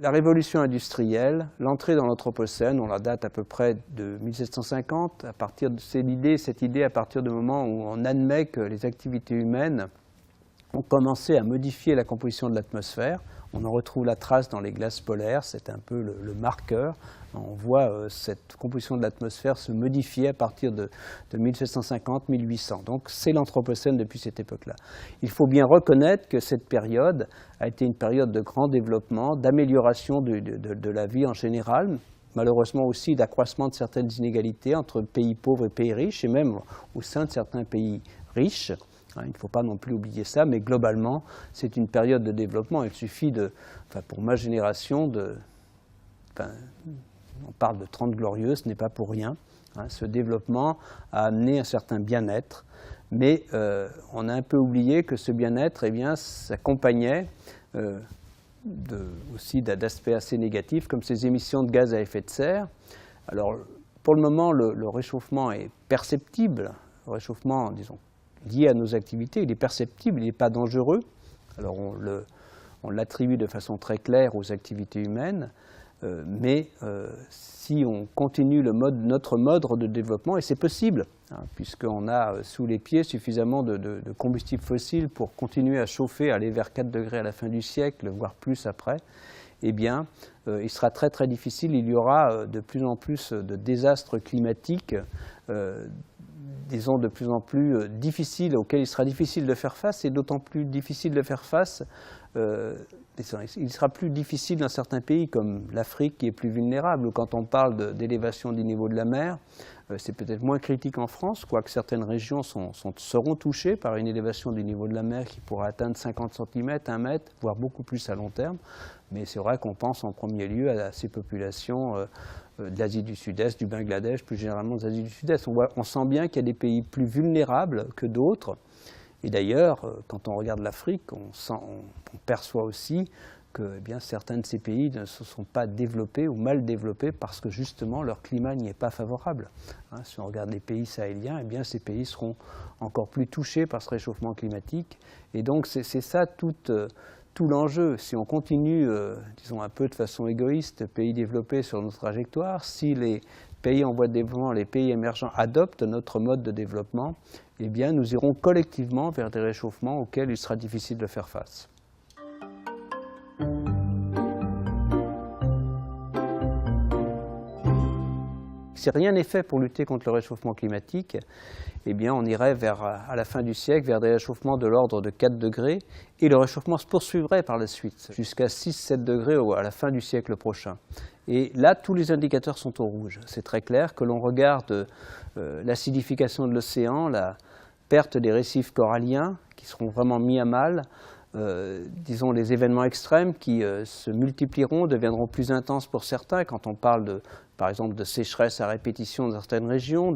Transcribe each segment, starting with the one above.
La révolution industrielle, l'entrée dans l'Anthropocène, on la date à peu près de 1750, à partir de cette idée à partir du moment où on admet que les activités humaines ont commencé à modifier la composition de l'atmosphère. On en retrouve la trace dans les glaces polaires, c'est un peu le marqueur. On voit cette composition de l'atmosphère se modifier à partir de 1750-1800. Donc c'est l'Anthropocène depuis cette époque-là. Il faut bien reconnaître que cette période a été une période de grand développement, d'amélioration de la vie en général, malheureusement aussi d'accroissement de certaines inégalités entre pays pauvres et pays riches, et même au sein de certains pays riches. Il ne faut pas non plus oublier ça, mais globalement, c'est une période de développement. Il suffit pour ma génération, on parle de 30 glorieuses, ce n'est pas pour rien. Ce développement a amené un certain bien-être, mais on a un peu oublié que ce bien-être, s'accompagnait aussi d'aspects assez négatifs, comme ces émissions de gaz à effet de serre. Alors, pour le moment, le réchauffement est perceptible, le réchauffement, disons, lié à nos activités, il est perceptible, il n'est pas dangereux. Alors on l'attribue de façon très claire aux activités humaines, mais si on continue notre mode de développement, et c'est possible, puisqu'on a sous les pieds suffisamment de combustibles fossiles pour continuer à chauffer, aller vers 4 degrés à la fin du siècle, voire plus après, eh bien, il sera très très difficile, il y aura de plus en plus de désastres climatiques, disons, de plus en plus difficiles, auxquels il sera difficile de faire face, et d'autant plus difficile de faire face, il sera plus difficile dans certains pays comme l'Afrique qui est plus vulnérable, ou quand on parle d'élévation du niveau de la mer, c'est peut-être moins critique en France, quoique certaines régions seront touchées par une élévation du niveau de la mer qui pourra atteindre 50 cm, 1 mètre, voire beaucoup plus à long terme, mais c'est vrai qu'on pense en premier lieu à ces populations de l'Asie du Sud-Est, du Bangladesh, plus généralement de l'Asie du Sud-Est. On sent bien qu'il y a des pays plus vulnérables que d'autres. Et d'ailleurs, quand on regarde l'Afrique, on perçoit aussi que certains de ces pays ne se sont pas développés ou mal développés parce que justement leur climat n'y est pas favorable. Si on regarde les pays sahéliens, ces pays seront encore plus touchés par ce réchauffement climatique. Et donc c'est ça tout l'enjeu. Si on continue, disons un peu de façon égoïste, pays développés sur notre trajectoire, si les pays en voie de développement, les pays émergents adoptent notre mode de développement, nous irons collectivement vers des réchauffements auxquels il sera difficile de faire face. Si rien n'est fait pour lutter contre le réchauffement climatique, on irait à la fin du siècle vers des réchauffements de l'ordre de 4 degrés et le réchauffement se poursuivrait par la suite jusqu'à 6-7 degrés à la fin du siècle prochain. Et là, tous les indicateurs sont au rouge. C'est très clair que l'on regarde l'acidification de l'océan, la perte des récifs coralliens qui seront vraiment mis à mal, disons les événements extrêmes qui se multiplieront, deviendront plus intenses pour certains quand on parle par exemple de sécheresse à répétition dans certaines régions,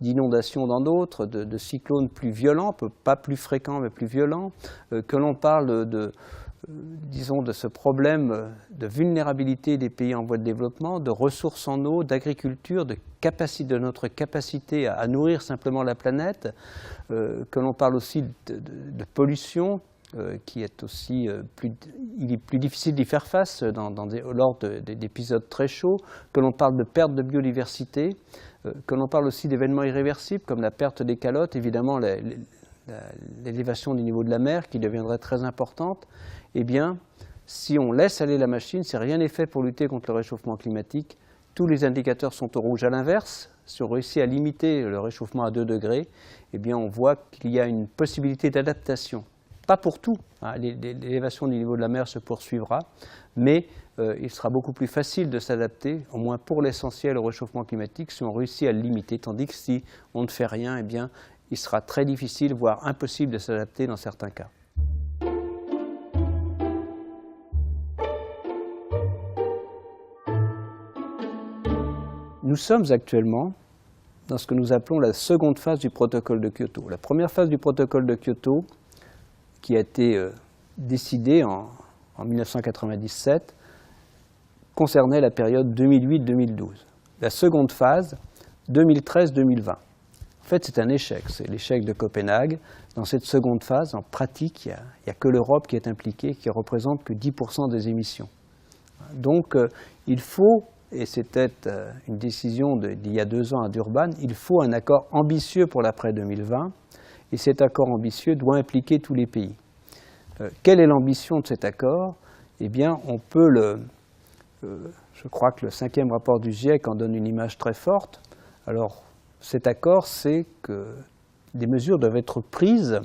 d'inondations dans d'autres, de cyclones plus violents, pas plus fréquents mais plus violents, que l'on parle disons, de ce problème de vulnérabilité des pays en voie de développement, de ressources en eau, d'agriculture, de notre capacité à nourrir simplement la planète, que l'on parle aussi de pollution, qui est aussi il est plus difficile d'y faire face lors d'épisodes très chauds, que l'on parle de perte de biodiversité, que l'on parle aussi d'événements irréversibles comme la perte des calottes, évidemment l'élévation du niveau de la mer qui deviendrait très importante. Si on laisse aller la machine, si rien n'est fait pour lutter contre le réchauffement climatique, tous les indicateurs sont au rouge. À l'inverse, si on réussit à limiter le réchauffement à 2 degrés, on voit qu'il y a une possibilité d'adaptation. Pas pour tout, l'élévation du niveau de la mer se poursuivra, mais il sera beaucoup plus facile de s'adapter, au moins pour l'essentiel, au réchauffement climatique si on réussit à le limiter, tandis que si on ne fait rien, il sera très difficile, voire impossible de s'adapter dans certains cas. Nous sommes actuellement dans ce que nous appelons la seconde phase du protocole de Kyoto. La première phase du protocole de Kyoto, qui a été décidée en 1997, concernait la période 2008-2012. La seconde phase, 2013-2020. En fait, c'est un échec, c'est l'échec de Copenhague. Dans cette seconde phase, en pratique, il n'y a que l'Europe qui est impliquée, qui ne représente que 10% des émissions. Donc il faut, et c'était une décision d'il y a 2 ans à Durban, il faut un accord ambitieux pour l'après 2020, et cet accord ambitieux doit impliquer tous les pays. Quelle est l'ambition de cet accord? Eh bien, on peut je crois que le 5e rapport du GIEC en donne une image très forte. Alors, cet accord, c'est que des mesures doivent être prises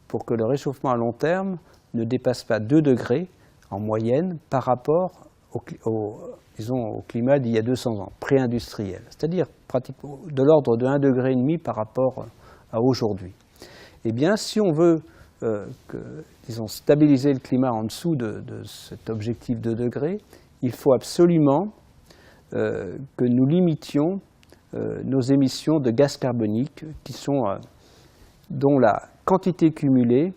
pour que le réchauffement à long terme ne dépasse pas 2 degrés en moyenne par rapport au climat d'il y a 200 ans, pré-industriel, c'est-à-dire pratiquement de l'ordre de 1,5 degré par rapport à aujourd'hui. Eh bien, si on veut stabiliser le climat en dessous de cet objectif de 2 degrés, il faut absolument que nous limitions nos émissions de gaz carbonique dont la quantité cumulée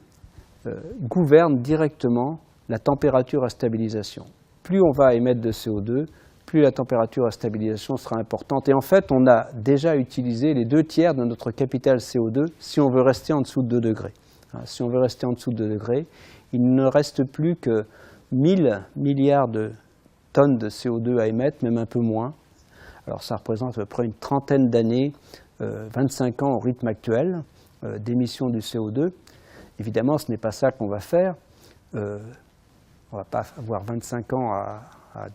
gouverne directement la température à stabilisation. Plus on va émettre de CO2, plus la température à stabilisation sera importante. Et en fait, on a déjà utilisé les 2/3 de notre capital CO2 si on veut rester en dessous de 2 degrés. Si on veut rester en dessous de 2 degrés, il ne reste plus que 1000 milliards de tonnes de CO2 à émettre, même un peu moins. Alors ça représente à peu près une trentaine d'années, 25 ans au rythme actuel d'émissions du CO2. Évidemment, ce n'est pas ça qu'on va faire. On ne va pas avoir 25 ans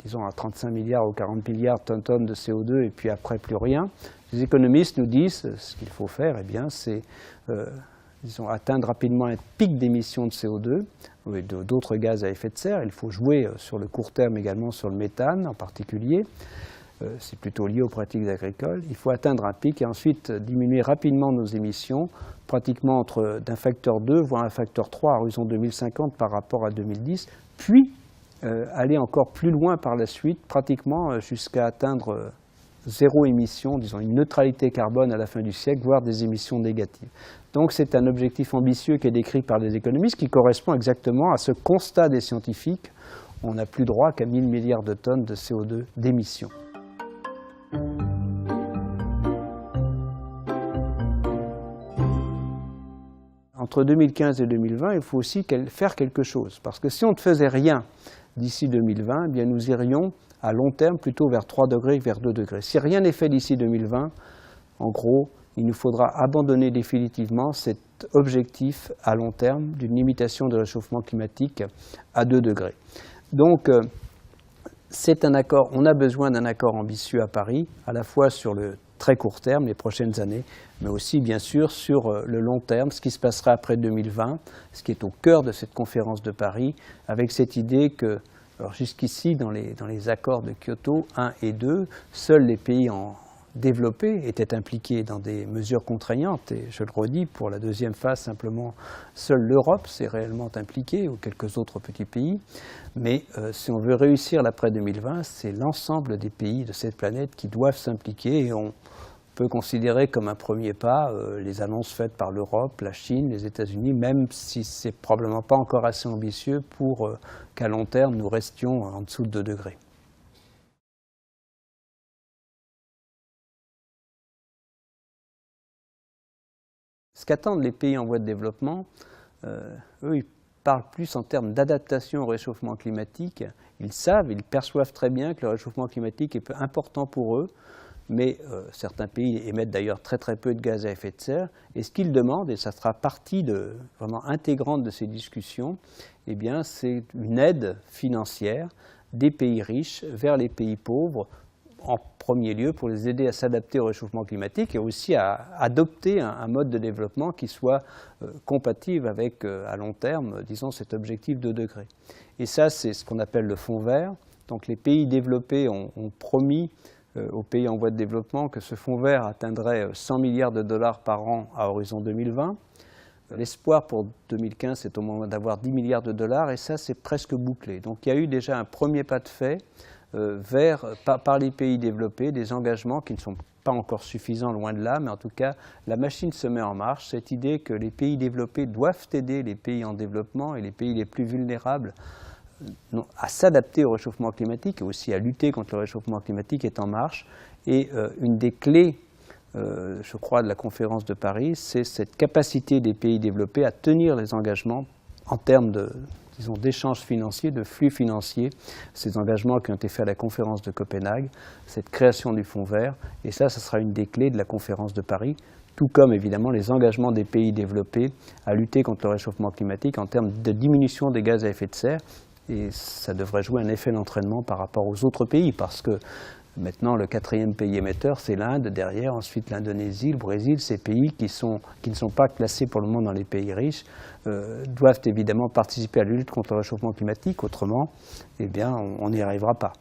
disons, à 35 milliards ou 40 milliards de tonnes de CO2 et puis après plus rien. Les économistes nous disent ce qu'il faut faire, eh bien, c'est atteindre rapidement un pic d'émissions de CO2 et d'autres gaz à effet de serre. Il faut jouer sur le court terme également sur le méthane en particulier. C'est plutôt lié aux pratiques agricoles. Il faut atteindre un pic et ensuite diminuer rapidement nos émissions, pratiquement d'un facteur 2 voire un facteur 3 à horizon 2050 par rapport à 2010, puis aller encore plus loin par la suite, pratiquement jusqu'à atteindre 0 émission, disons une neutralité carbone à la fin du siècle, voire des émissions négatives. Donc c'est un objectif ambitieux qui est décrit par les économistes, qui correspond exactement à ce constat des scientifiques. On n'a plus droit qu'à 1000 milliards de tonnes de CO2 d'émissions. Entre 2015 et 2020, il faut aussi faire quelque chose. Parce que si on ne faisait rien d'ici 2020, eh bien nous irions à long terme plutôt vers 3 degrés que vers 2 degrés. Si rien n'est fait d'ici 2020, en gros, il nous faudra abandonner définitivement cet objectif à long terme d'une limitation du réchauffement climatique à 2 degrés. Donc, c'est un accord, on a besoin d'un accord ambitieux à Paris, à la fois sur le très court terme, les prochaines années, mais aussi bien sûr sur le long terme, ce qui se passera après 2020, ce qui est au cœur de cette conférence de Paris, avec cette idée que, alors jusqu'ici dans les accords de Kyoto 1 et 2, seuls les pays développés étaient impliqués dans des mesures contraignantes, et je le redis, pour la deuxième phase, simplement, seule l'Europe s'est réellement impliquée, ou quelques autres petits pays. Mais si on veut réussir l'après 2020, c'est l'ensemble des pays de cette planète qui doivent s'impliquer, et on peut considérer comme un premier pas les annonces faites par l'Europe, la Chine, les États-Unis, même si ce n'est probablement pas encore assez ambitieux pour qu'à long terme, nous restions en dessous de 2 degrés. Ce qu'attendent les pays en voie de développement, eux, ils parlent plus en termes d'adaptation au réchauffement climatique. Ils savent, ils perçoivent très bien que le réchauffement climatique est important pour eux, mais certains pays émettent d'ailleurs très peu de gaz à effet de serre. Et ce qu'ils demandent, et ça sera partie vraiment intégrante de ces discussions, eh bien, c'est une aide financière des pays riches vers les pays pauvres, en premier lieu pour les aider à s'adapter au réchauffement climatique et aussi à adopter un mode de développement qui soit compatible avec, à long terme, disons, cet objectif de 2 degrés. Et ça, c'est ce qu'on appelle le fonds vert. Donc les pays développés ont promis aux pays en voie de développement que ce fonds vert atteindrait 100 milliards de dollars par an à horizon 2020. L'espoir pour 2015, c'est au moment d'avoir 10 milliards de dollars, et ça, c'est presque bouclé. Donc il y a eu déjà un premier pas de fait par les pays développés, des engagements qui ne sont pas encore suffisants, loin de là, mais en tout cas, la machine se met en marche. Cette idée que les pays développés doivent aider les pays en développement et les pays les plus vulnérables à s'adapter au réchauffement climatique et aussi à lutter contre le réchauffement climatique est en marche. Et une des clés, je crois, de la conférence de Paris, c'est cette capacité des pays développés à tenir les engagements en termes disons, d'échanges financiers, de flux financiers, ces engagements qui ont été faits à la conférence de Copenhague, cette création du Fonds vert, et ça sera une des clés de la conférence de Paris, tout comme évidemment les engagements des pays développés à lutter contre le réchauffement climatique en termes de diminution des gaz à effet de serre. Et ça devrait jouer un effet d'entraînement par rapport aux autres pays, parce que maintenant le 4e pays émetteur, c'est l'Inde, derrière ensuite l'Indonésie, le Brésil, ces pays qui ne sont pas classés pour le moment dans les pays riches, doivent évidemment participer à la lutte contre le réchauffement climatique, autrement, eh bien, on n'y arrivera pas.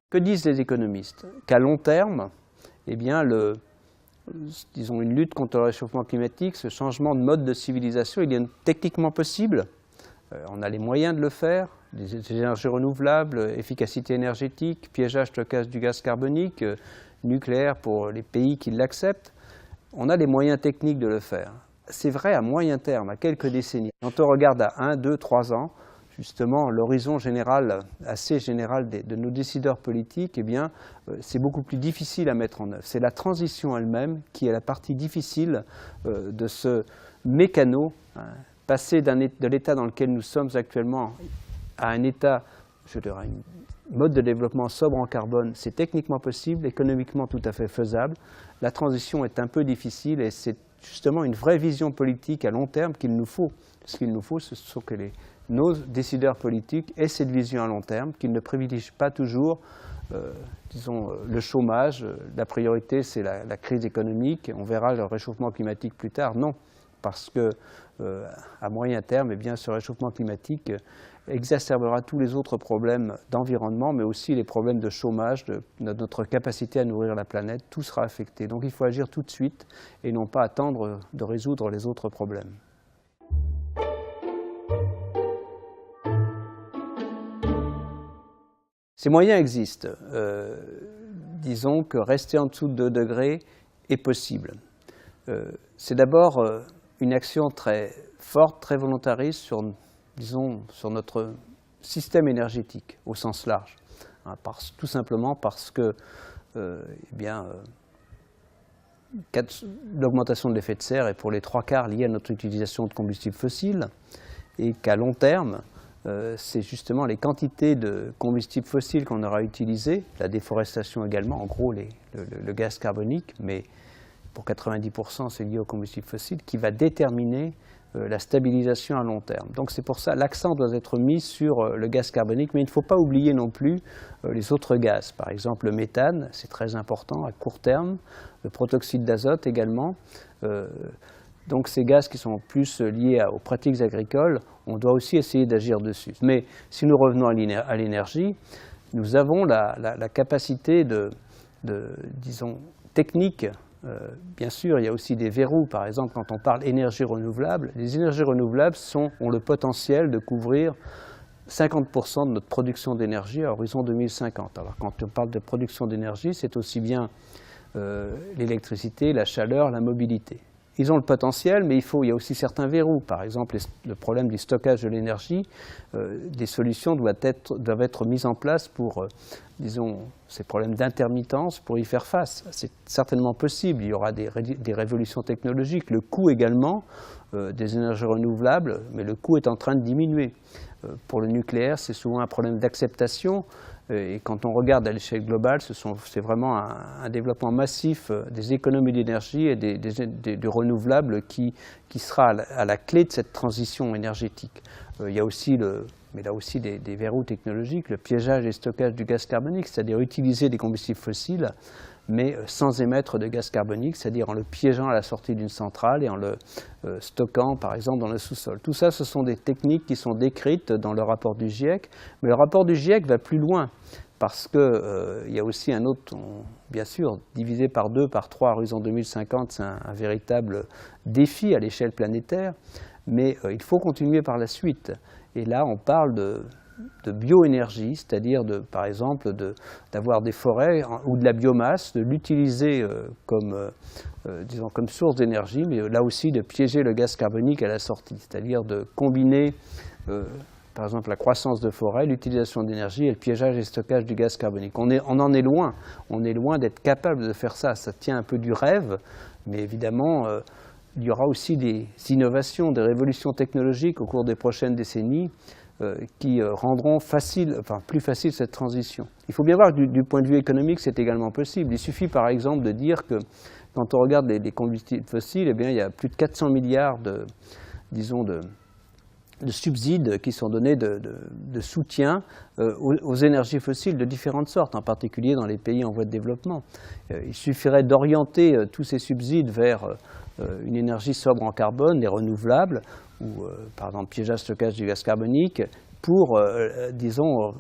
Que disent les économistes? Qu'à long terme, eh bien, disons, une lutte contre le réchauffement climatique, ce changement de mode de civilisation, il est techniquement possible. On a les moyens de le faire, des énergies renouvelables, efficacité énergétique, piégeage, stockage du gaz carbonique, nucléaire pour les pays qui l'acceptent. On a les moyens techniques de le faire. C'est vrai à moyen terme, à quelques décennies. Quand on regarde à 1, 2, 3 ans, justement, l'horizon général, assez général de nos décideurs politiques, eh bien, c'est beaucoup plus difficile à mettre en œuvre. C'est la transition elle-même qui est la partie difficile de ce mécano, passer de l'état dans lequel nous sommes actuellement à un état, je dirais, un mode de développement sobre en carbone. C'est techniquement possible, économiquement tout à fait faisable. La transition est un peu difficile et c'est justement une vraie vision politique à long terme qu'il nous faut. Ce qu'il nous faut, ce sont que nos décideurs politiques aient cette vision à long terme, qu'ils ne privilégient pas toujours, disons, le chômage. La priorité, c'est la crise économique. On verra le réchauffement climatique plus tard. Non, parce que à moyen terme, eh bien, ce réchauffement climatique exacerbera tous les autres problèmes d'environnement, mais aussi les problèmes de chômage, de notre capacité à nourrir la planète. Tout sera affecté. Donc il faut agir tout de suite et non pas attendre de résoudre les autres problèmes. Ces moyens existent. Disons que rester en dessous de 2 degrés est possible. C'est d'abord une action très forte, très volontariste sur, disons, sur notre système énergétique au sens large. Tout simplement parce que l'augmentation de l'effet de serre est pour les 3/4 liée à notre utilisation de combustibles fossiles et qu'à long terme, c'est justement les quantités de combustibles fossiles qu'on aura utilisés, la déforestation également, en gros le gaz carbonique, mais pour 90% c'est lié aux combustibles fossiles, qui va déterminer la stabilisation à long terme. Donc c'est pour ça que l'accent doit être mis sur le gaz carbonique, mais il ne faut pas oublier non plus les autres gaz. Par exemple le méthane, c'est très important à court terme, le protoxyde d'azote également. Donc ces gaz qui sont plus liés aux pratiques agricoles, on doit aussi essayer d'agir dessus. Mais si nous revenons à l'énergie, nous avons la capacité disons, technique. Bien sûr, il y a aussi des verrous. Par exemple, quand on parle énergie renouvelable, les énergies renouvelables ont le potentiel de couvrir 50% de notre production d'énergie à horizon 2050. Alors quand on parle de production d'énergie, c'est aussi bien l'électricité, la chaleur, la mobilité. Ils ont le potentiel, mais il y a aussi certains verrous. Par exemple, le problème du stockage de l'énergie, des solutions doivent être mises en place pour, disons, ces problèmes d'intermittence, pour y faire face. C'est certainement possible. Il y aura des révolutions technologiques. Le coût également des énergies renouvelables, mais le coût est en train de diminuer. Pour le nucléaire, c'est souvent un problème d'acceptation. Et quand on regarde à l'échelle globale, c'est vraiment un développement massif des économies d'énergie et des renouvelables qui sera à la clé de cette transition énergétique. Il y a aussi, mais là aussi des verrous technologiques, le piégeage et le stockage du gaz carbonique, c'est-à-dire utiliser des combustibles fossiles, mais sans émettre de gaz carbonique, c'est-à-dire en le piégeant à la sortie d'une centrale et en le stockant, par exemple, dans le sous-sol. Tout ça, ce sont des techniques qui sont décrites dans le rapport du GIEC, mais le rapport du GIEC va plus loin, parce qu'il y a aussi un autre, bien sûr, divisé par 2, par 3 à horizon 2050, c'est un véritable défi à l'échelle planétaire, mais il faut continuer par la suite. Et là, on parle de bioénergie, c'est-à-dire par exemple d'avoir des forêts ou de la biomasse, de l'utiliser disons, comme source d'énergie, mais là aussi de piéger le gaz carbonique à la sortie, c'est-à-dire de combiner par exemple la croissance de forêt, l'utilisation d'énergie et le piégeage et stockage du gaz carbonique. On en est loin. On est loin d'être capable de faire ça. Ça tient un peu du rêve, mais évidemment, il y aura aussi des innovations, des révolutions technologiques au cours des prochaines décennies qui rendront plus facile cette transition. Il faut bien voir que du point de vue économique, c'est également possible. Il suffit par exemple de dire que quand on regarde les combustibles fossiles, eh bien, il y a plus de 400 milliards de subsides qui sont donnés de soutien aux énergies fossiles de différentes sortes, en particulier dans les pays en voie de développement. Il suffirait d'orienter tous ces subsides vers une énergie sobre en carbone, les renouvelables, ou par exemple piégeage, stockage du gaz carbonique, pour, disons,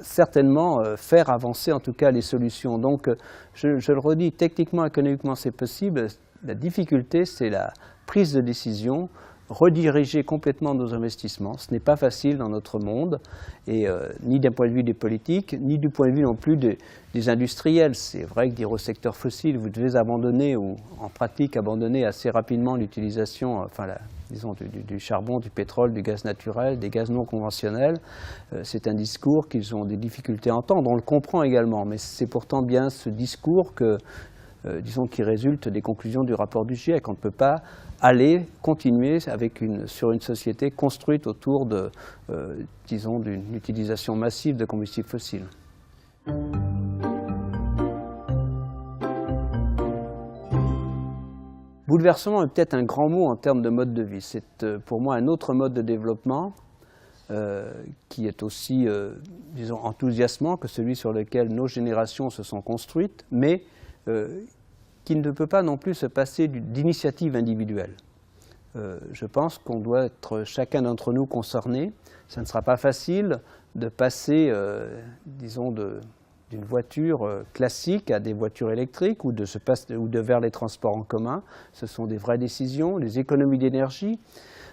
certainement faire avancer en tout cas les solutions. Donc, je le redis, techniquement, économiquement, c'est possible. La difficulté, c'est la prise de décision, rediriger complètement nos investissements. Ce n'est pas facile dans notre monde, et ni d'un point de vue des politiques, ni du point de vue non plus des industriels. C'est vrai que dire au secteur fossile, vous devez abandonner, ou en pratique abandonner assez rapidement l'utilisation, disons, du charbon, du pétrole, du gaz naturel, des gaz non conventionnels. C'est un discours qu'ils ont des difficultés à entendre. On le comprend également, mais c'est pourtant bien ce discours disons, qui résulte des conclusions du rapport du GIEC. On ne peut pas continuer sur une société construite autour disons, d'une utilisation massive de combustibles fossiles. Bouleversement est peut-être un grand mot en termes de mode de vie. C'est pour moi un autre mode de développement qui est aussi, disons, enthousiasmant que celui sur lequel nos générations se sont construites, mais qui ne peut pas non plus se passer d'initiative individuelle. Je pense qu'on doit être chacun d'entre nous concerné. Ça ne sera pas facile de passer, disons, d'une voiture classique à des voitures électriques ou de vers les transports en commun. Ce sont des vraies décisions, les économies d'énergie.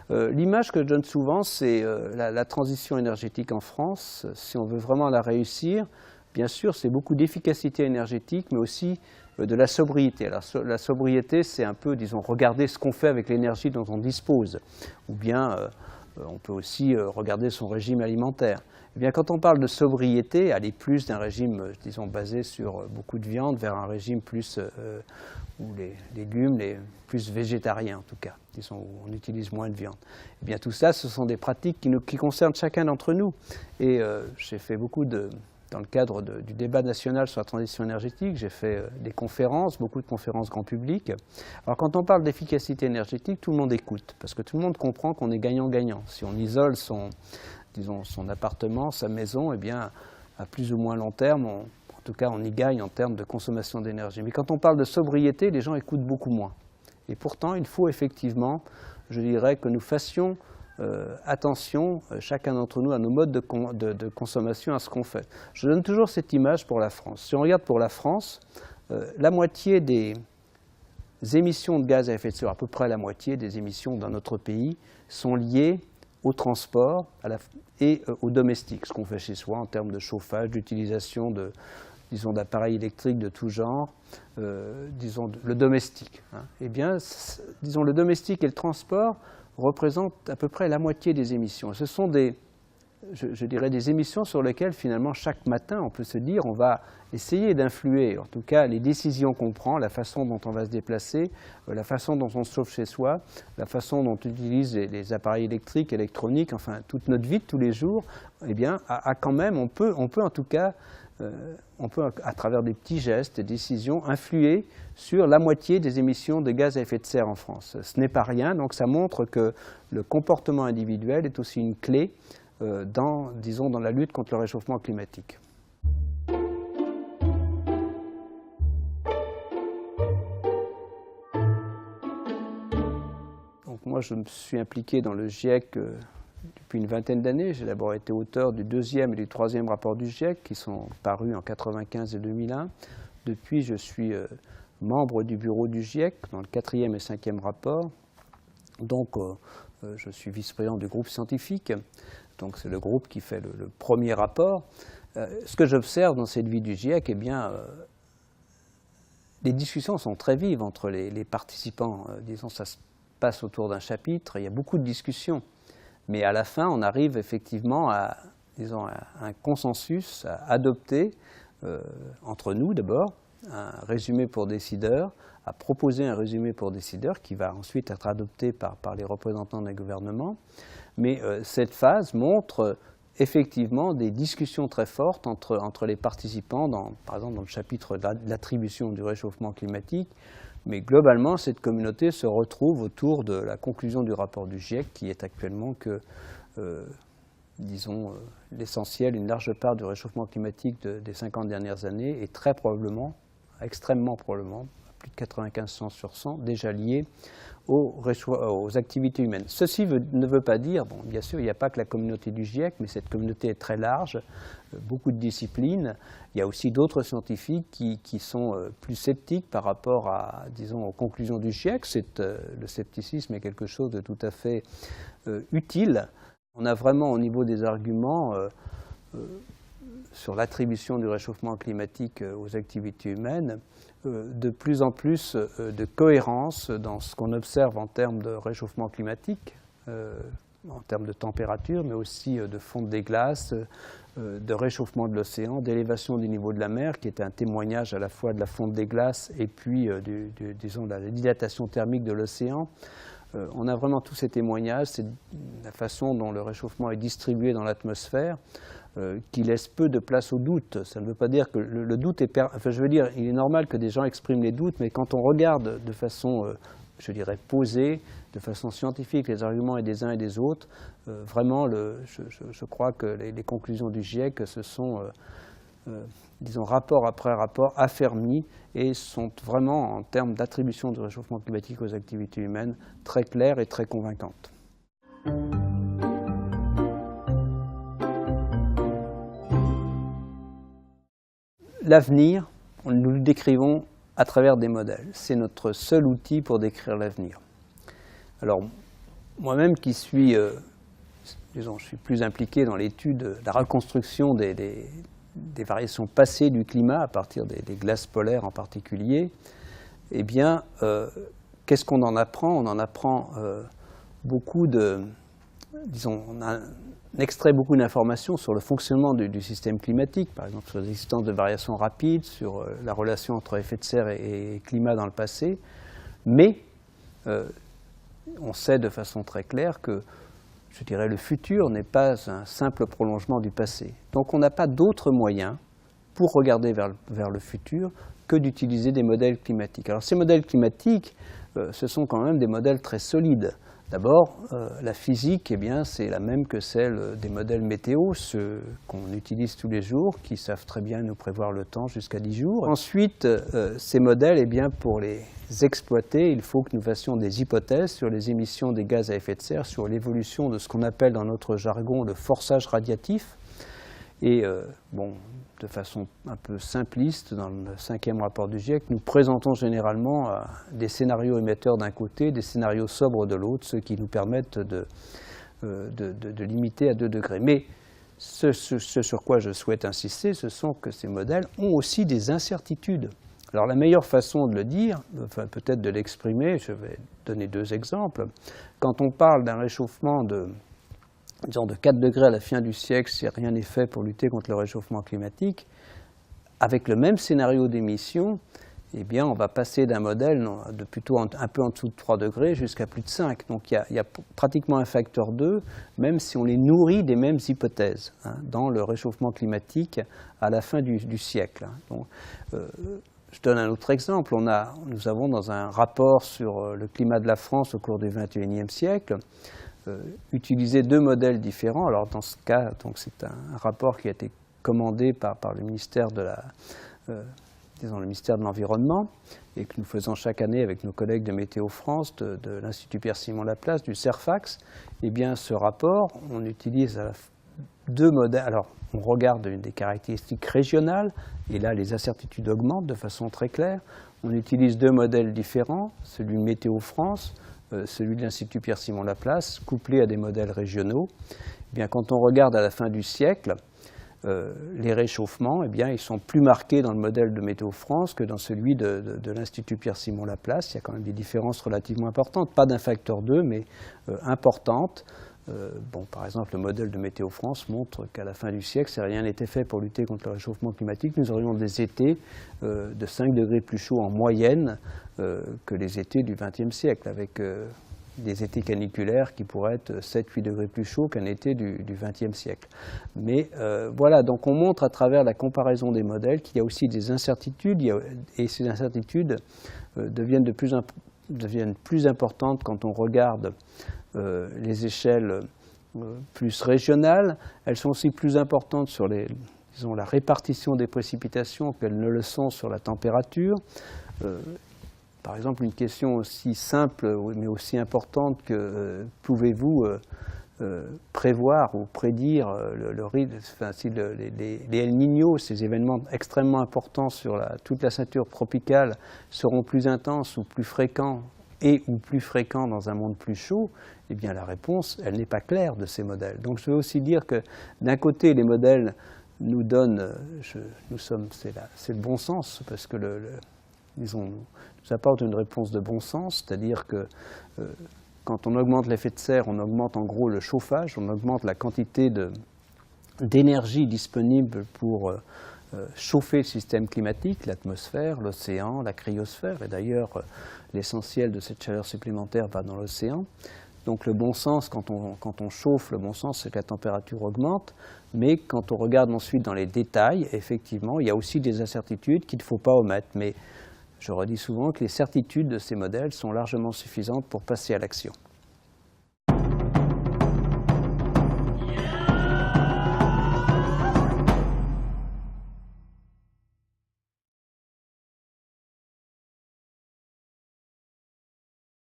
L'image que je donne souvent, c'est la transition énergétique en France. Si on veut vraiment la réussir, bien sûr, c'est beaucoup d'efficacité énergétique, mais aussi de la sobriété. Alors, la sobriété, c'est un peu, disons, regarder ce qu'on fait avec l'énergie dont on dispose. Ou bien, on peut aussi regarder son régime alimentaire. Eh bien, quand on parle de sobriété, aller plus d'un régime, disons, basé sur beaucoup de viande vers un régime plus, où les légumes, plus végétariens en tout cas, disons, où on utilise moins de viande. Eh bien, tout ça, ce sont des pratiques qui concernent chacun d'entre nous. Et j'ai fait beaucoup dans le cadre du débat national sur la transition énergétique, j'ai fait des conférences, beaucoup de conférences grand public. Alors quand on parle d'efficacité énergétique, tout le monde écoute, parce que tout le monde comprend qu'on est gagnant-gagnant. Si on isole son appartement, sa maison, eh bien, à plus ou moins long terme, en tout cas, on y gagne en termes de consommation d'énergie. Mais quand on parle de sobriété, les gens écoutent beaucoup moins. Et pourtant, il faut effectivement, je dirais, que nous fassions attention, chacun d'entre nous, à nos modes de consommation, à ce qu'on fait. Je donne toujours cette image pour la France. Si on regarde pour la France, la moitié des émissions de gaz à effet de serre, à peu près la moitié des émissions dans notre pays, sont liées au transport et au domestique, ce qu'on fait chez soi en termes de chauffage, d'utilisation disons, d'appareils électriques de tout genre, disons, le domestique. Eh bien, disons, le domestique et le transport représentent à peu près la moitié des émissions. Ce sont je dirais, des émissions sur lesquelles, finalement, chaque matin, on peut se dire, on va essayer d'influer, en tout cas, les décisions qu'on prend, la façon dont on va se déplacer, la façon dont on se chauffe chez soi, la façon dont on utilise les appareils électriques, électroniques, enfin, toute notre vie de tous les jours, eh bien, quand même, on peut en tout cas, à travers des petits gestes, des décisions, influer sur la moitié des émissions de gaz à effet de serre en France. Ce n'est pas rien, donc ça montre que le comportement individuel est aussi une clé disons, dans la lutte contre le réchauffement climatique. Donc moi, je me suis impliqué dans le GIEC depuis une vingtaine d'années. J'ai d'abord été auteur du 2e et du 3e rapport du GIEC, qui sont parus en 1995 et 2001. Depuis, je suis membre du bureau du GIEC, dans le 4e et 5e rapport. Donc, je suis vice-président du groupe scientifique. Donc, c'est le groupe qui fait le premier rapport. Ce que j'observe dans cette vie du GIEC, eh bien, les discussions sont très vives entre les participants. Disons, ça se passe autour d'un chapitre. Il y a beaucoup de discussions. Mais à la fin, on arrive effectivement à, disons, à un consensus à adopter entre nous d'abord, un résumé pour décideurs, à proposer un résumé pour décideurs qui va ensuite être adopté par les représentants des gouvernements. Mais cette phase montre effectivement des discussions très fortes entre les participants, par exemple dans le chapitre de l'attribution du réchauffement climatique. Mais globalement, cette communauté se retrouve autour de la conclusion du rapport du GIEC qui est actuellement que, disons, l'essentiel, une large part du réchauffement climatique des 50 dernières années est très probablement, extrêmement probablement, plus de 95% déjà lié aux activités humaines. Ceci ne veut pas dire, bon, bien sûr, il n'y a pas que la communauté du GIEC, mais cette communauté est très large, beaucoup de disciplines. Il y a aussi d'autres scientifiques qui sont plus sceptiques par rapport à, disons, aux conclusions du GIEC. Le scepticisme est quelque chose de tout à fait utile. On a vraiment au niveau des arguments sur l'attribution du réchauffement climatique aux activités humaines, de plus en plus de cohérence dans ce qu'on observe en termes de réchauffement climatique, en termes de température, mais aussi de fonte des glaces, de réchauffement de l'océan, d'élévation du niveau de la mer, qui est un témoignage à la fois de la fonte des glaces et puis, disons, de la dilatation thermique de l'océan. On a vraiment tous ces témoignages, c'est la façon dont le réchauffement est distribué dans l'atmosphère, qui laisse peu de place au doute. Ça ne veut pas dire que le doute est... Enfin, je veux dire, il est normal que des gens expriment les doutes, mais quand on regarde de façon, je dirais, posée, de façon scientifique, les arguments des uns et des autres, vraiment, je crois que les conclusions du GIEC se sont, disons, rapport après rapport, affermis et sont vraiment, en termes d'attribution du réchauffement climatique aux activités humaines, très claires et très convaincantes. L'avenir, nous le décrivons à travers des modèles. C'est notre seul outil pour décrire l'avenir. Alors, moi-même qui suis, disons, je suis plus impliqué dans l'étude de la reconstruction des variations passées du climat à partir des glaces polaires en particulier, eh bien, qu'est-ce qu'on en apprend? On en apprend beaucoup disons, on extrait beaucoup d'informations sur le fonctionnement du système climatique, par exemple sur l'existence de variations rapides, sur la relation entre effet de serre et climat dans le passé, mais on sait de façon très claire que, je dirais, le futur n'est pas un simple prolongement du passé. Donc on n'a pas d'autre moyen pour regarder vers le futur que d'utiliser des modèles climatiques. Alors ces modèles climatiques, ce sont quand même des modèles très solides. D'abord, la physique, eh bien, c'est la même que celle des modèles météo, ceux qu'on utilise tous les jours, qui savent très bien nous prévoir le temps jusqu'à 10 jours. Ensuite, ces modèles, eh bien, pour les exploiter, il faut que nous fassions des hypothèses sur les émissions des gaz à effet de serre, sur l'évolution de ce qu'on appelle dans notre jargon le forçage radiatif. Et bon, de façon un peu simpliste, dans le 5e rapport du GIEC, nous présentons généralement des scénarios émetteurs d'un côté, des scénarios sobres de l'autre, ceux qui nous permettent de limiter à 2 degrés. Mais ce sur quoi je souhaite insister, ce sont que ces modèles ont aussi des incertitudes. Alors la meilleure façon de le dire, enfin peut-être de l'exprimer, je vais donner 2 exemples. Quand on parle d'un réchauffement disons de 4 degrés à la fin du siècle, si rien n'est fait pour lutter contre le réchauffement climatique, avec le même scénario d'émission, eh bien, on va passer d'un modèle de plutôt un peu en dessous de 3 degrés jusqu'à plus de 5. Donc il y a pratiquement un facteur 2, même si on les nourrit des mêmes hypothèses dans le réchauffement climatique à la fin du siècle. Donc, je donne un autre exemple. Nous avons dans un rapport sur le climat de la France au cours du XXIe siècle, utiliser 2 modèles différents. Alors dans ce cas, c'est un rapport qui a été commandé par le ministère de l'Environnement et que nous faisons chaque année avec nos collègues de Météo France, de l'Institut Pierre-Simon Laplace, du CERFAX. Eh bien, ce rapport, on utilise 2 modèles. Alors, on regarde des caractéristiques régionales, et là, les incertitudes augmentent de façon très claire. On utilise 2 modèles différents, celui de Météo France, celui de l'Institut Pierre-Simon Laplace, couplé à des modèles régionaux. Eh bien, quand on regarde à la fin du siècle, les réchauffements, eh bien, ils sont plus marqués dans le modèle de Météo France que dans celui de l'Institut Pierre-Simon Laplace. Il y a quand même des différences relativement importantes, pas d'un facteur 2, mais importantes. Par exemple, le modèle de Météo France montre qu'à la fin du siècle, si rien n'était fait pour lutter contre le réchauffement climatique, nous aurions des étés de 5 degrés plus chauds en moyenne que les étés du XXe siècle, avec des étés caniculaires qui pourraient être 7-8 degrés plus chauds qu'un été du XXe siècle. Mais voilà, donc on montre à travers la comparaison des modèles qu'il y a aussi des incertitudes, et ces incertitudes deviennent plus importantes quand on regarde les échelles plus régionales. Elles sont aussi plus importantes sur la répartition des précipitations qu'elles ne le sont sur la température. Par exemple, une question aussi simple mais aussi importante que pouvez-vous prévoir ou prédire les El Niño, ces événements extrêmement importants sur toute la ceinture tropicale, seront plus intenses ou plus fréquents ou plus fréquents dans un monde plus chaud? Eh bien, la réponse, elle n'est pas claire de ces modèles. Donc, je veux aussi dire que d'un côté, les modèles nous donnent, c'est le bon sens, parce que nous apportent une réponse de bon sens, c'est-à-dire que quand on augmente l'effet de serre, on augmente en gros le chauffage, on augmente la quantité d'énergie disponible pour chauffer le système climatique, l'atmosphère, l'océan, la cryosphère, et d'ailleurs l'essentiel de cette chaleur supplémentaire va dans l'océan. Donc le bon sens, quand on chauffe, le bon sens, c'est que la température augmente, mais quand on regarde ensuite dans les détails, effectivement, il y a aussi des incertitudes qu'il ne faut pas omettre. Mais je redis souvent que les certitudes de ces modèles sont largement suffisantes pour passer à l'action.